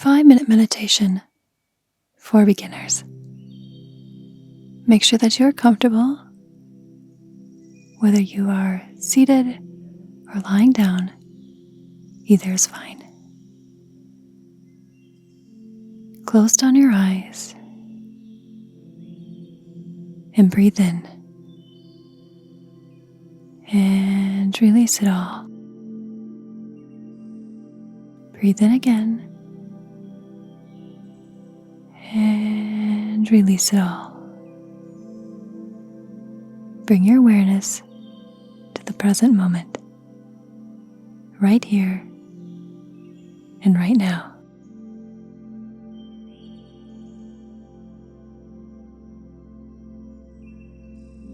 5-minute meditation for beginners. Make sure that you're comfortable, whether you are seated or lying down, either is fine. Close down your eyes and breathe in and release it all. Breathe in again and release it all. Bring your awareness to the present moment, right here and right now.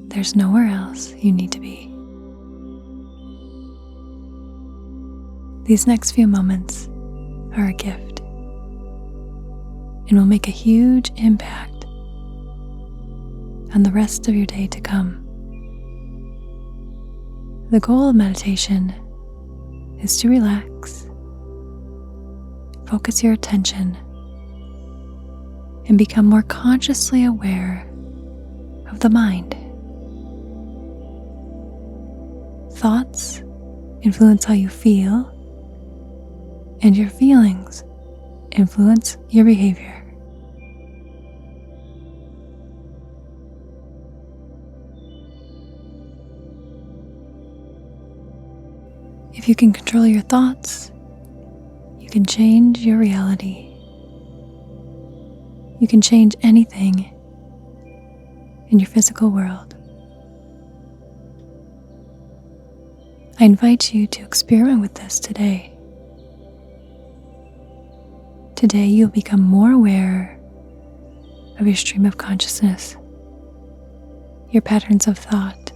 There's nowhere else you need to be. These next few moments are a gift and will make a huge impact on the rest of your day to come. The goal of meditation is to relax, focus your attention, and become more consciously aware of the mind. Thoughts influence how you feel, and your feelings influence your behavior. If you can control your thoughts, you can change your reality. You can change anything in your physical world. I invite you to experiment with this today. Today you'll become more aware of your stream of consciousness, your patterns of thought,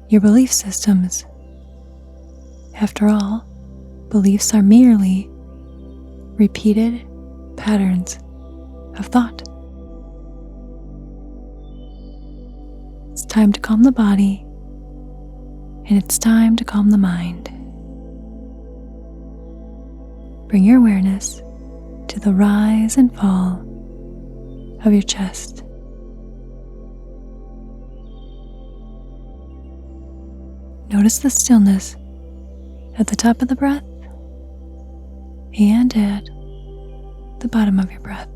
your belief systems. After all, beliefs are merely repeated patterns of thought. It's time to calm the body, and it's time to calm the mind. Bring your awareness to the rise and fall of your chest. Notice the stillness at the top of the breath and at the bottom of your breath.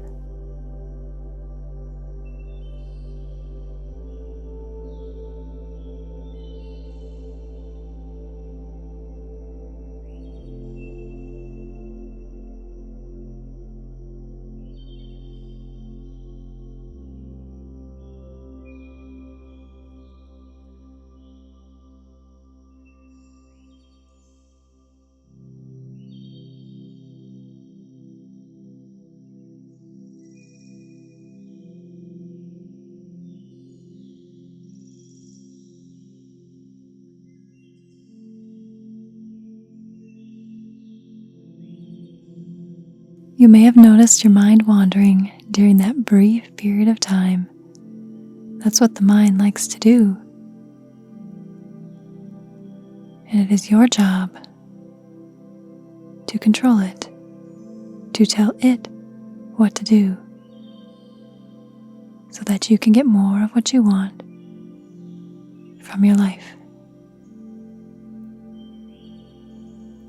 You may have noticed your mind wandering during that brief period of time. That's what the mind likes to do. And it is your job to control it, to tell it what to do, so that you can get more of what you want from your life.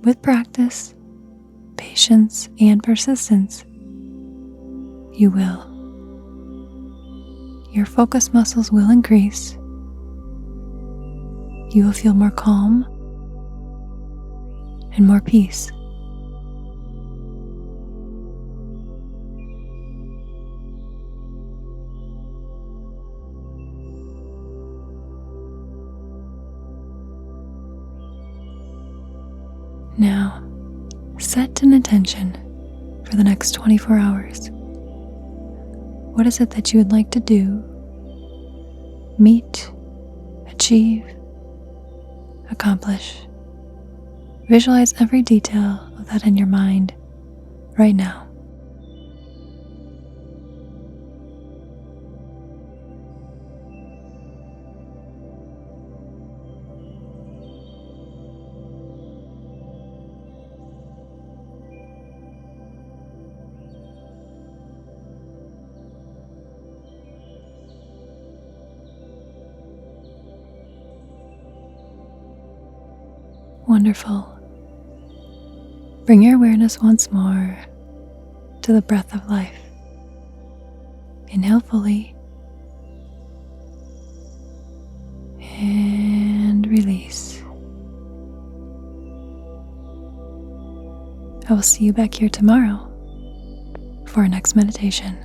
With practice, patience, and persistence, you will. Your focus muscles will increase. You will feel more calm and more peace. Now, set an intention for the next 24 hours. What is it that you would like to do, meet, achieve, accomplish? Visualize every detail of that in your mind right now. Wonderful. Bring your awareness once more to the breath of life. Inhale fully and release. I will see you back here tomorrow for our next meditation.